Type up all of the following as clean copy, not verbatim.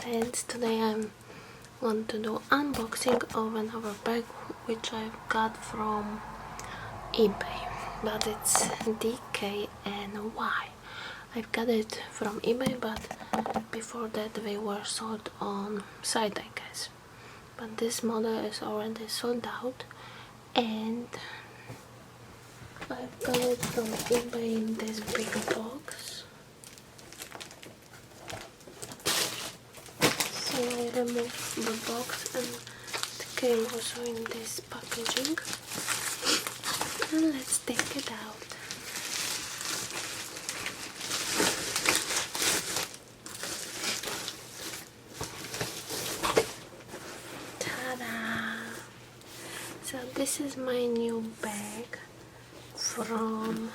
and today I want to do unboxing of another bag which I've got from eBay, but it's Dkny. I've got it from eBay, but before that they were sold on site, I guess. But this model is already sold out, and I've got it from eBay in this big box. So I removed the box and it came also in this packaging. And let's take it out. Ta-da! So this is my new bag from,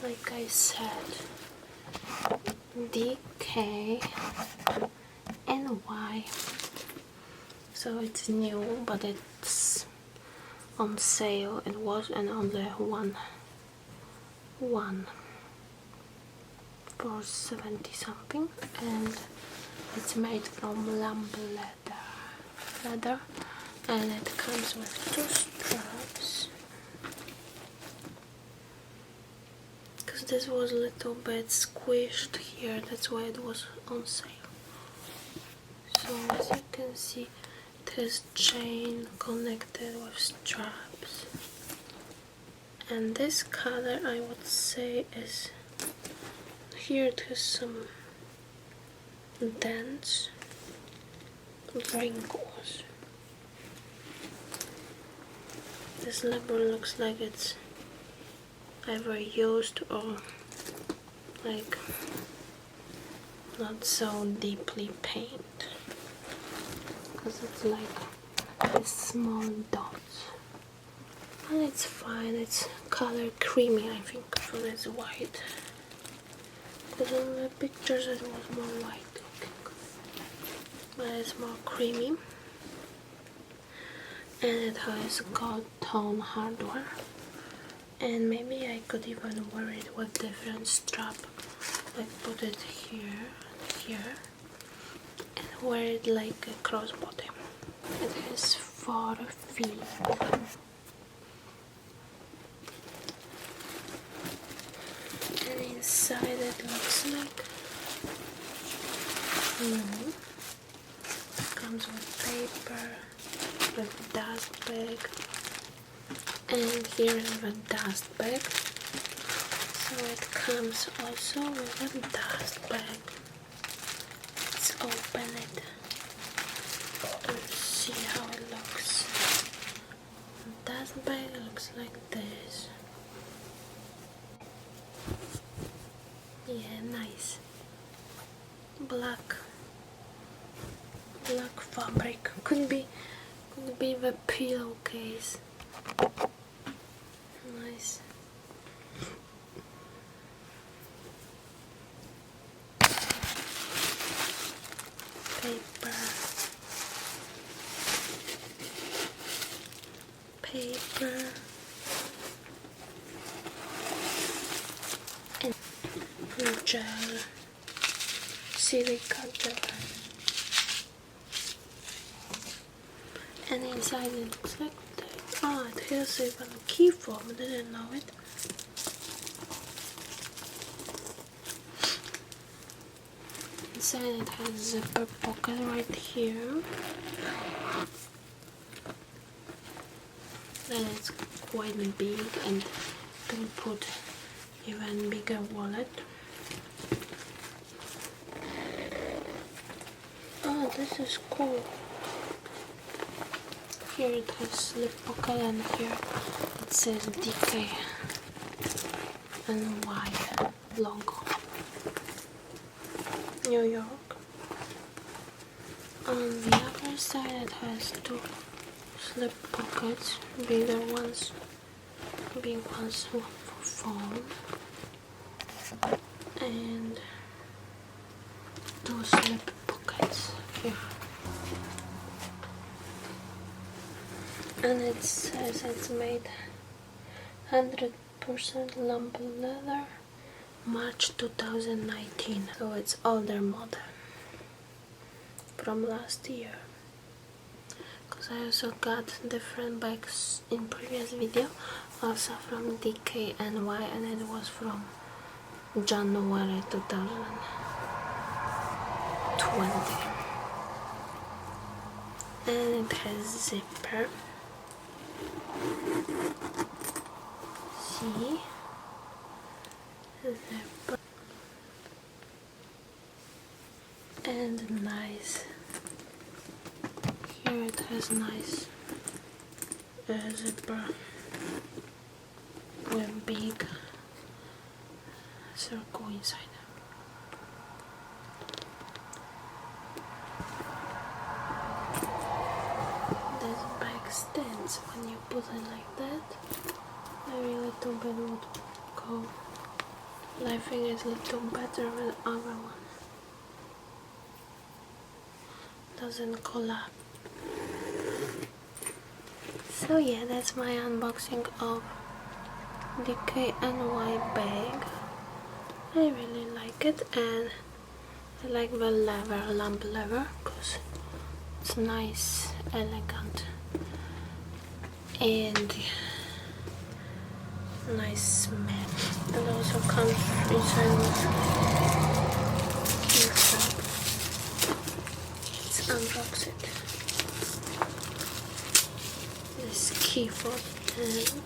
like I said, Dkny. So it's new, but it's on sale. It was and only one for 70 something, and it's made from lamb leather, and it comes with 2 straps, because this was a little bit squished here, that's why it was on sale. So as you can see, this chain connected with straps, and this color I would say is, here it has some dents, wrinkles. This leather looks like it's either used or like not so deeply painted, because it's like small dots, but it's fine. It's color creamy, I think, for this white, because on the pictures it was more white looking, but it's more creamy, and it has gold tone hardware, and maybe I could even wear it with different strap, like put it here, and wear it like a crossbody. It has 4 feet. And inside it looks like comes with paper, with dust bag, and here is the dust bag. So it comes also with a dust bag. Let's open it and see how it looks. The dust bag looks like this. Yeah, nice. Black fabric. Could be the pillowcase. Nice. Paper and gel, silica gel, and inside it looks like that. Oh, it has even a key fob, I didn't know it. Inside it has a zipper pocket right here. Then it's quite big and can put even bigger wallet. Oh, this is cool. Here it has slip pocket, and here it says Dkny and logo, New York. On the other side it has 2 slip pockets, big ones for phone, and 2 slip pockets here. And it says it's made 100% lamb leather, March 2019, so it's older model. from last year, because I also got different bags in previous video, also from Dkny, and it was from January 2020, and it has zipper. See, zipper, and nice. Here it has nice zipper with big circle inside. This bag stands when you put it like that. Maybe a little bit would go. I think it's a little better than the other one. Doesn't collapse. So yeah, that's my unboxing of the Dkny bag. I really like it, and I like the leather, lamp leather, because it's nice, elegant, and nice smell. It also comes inside with key fob. Let's unbox it. This key fob, and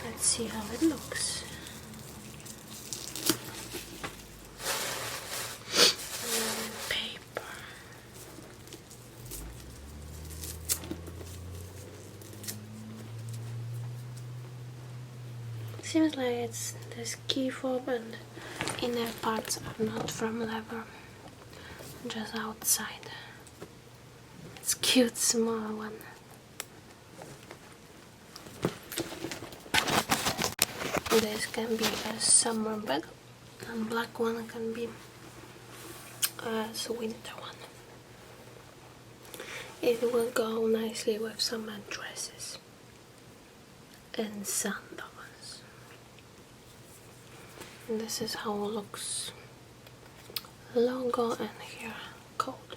let's see how it looks. Paper. Seems like it's this key fob and inner parts are not from leather, just outside. It's cute, small one. This can be a summer bag, and black one can be a winter one. It will go nicely with some dresses and sandals. And this is how it looks. Logo, and here code.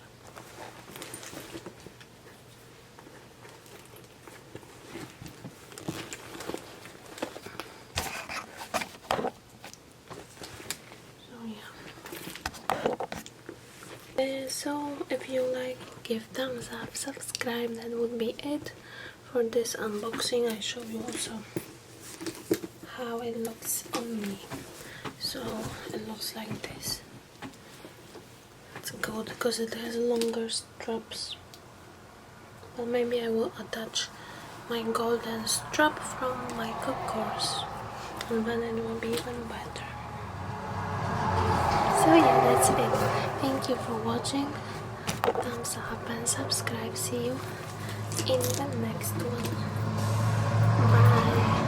So if you like, give thumbs up, subscribe. That would be it for this unboxing. I show you also how it looks on me. So it looks like this. It's good because it has longer straps. Well, maybe I will attach my golden strap from my course, and then it will be even better. So yeah, that's it. Thank you for watching. Thumbs up and subscribe. See you in the next one. Bye.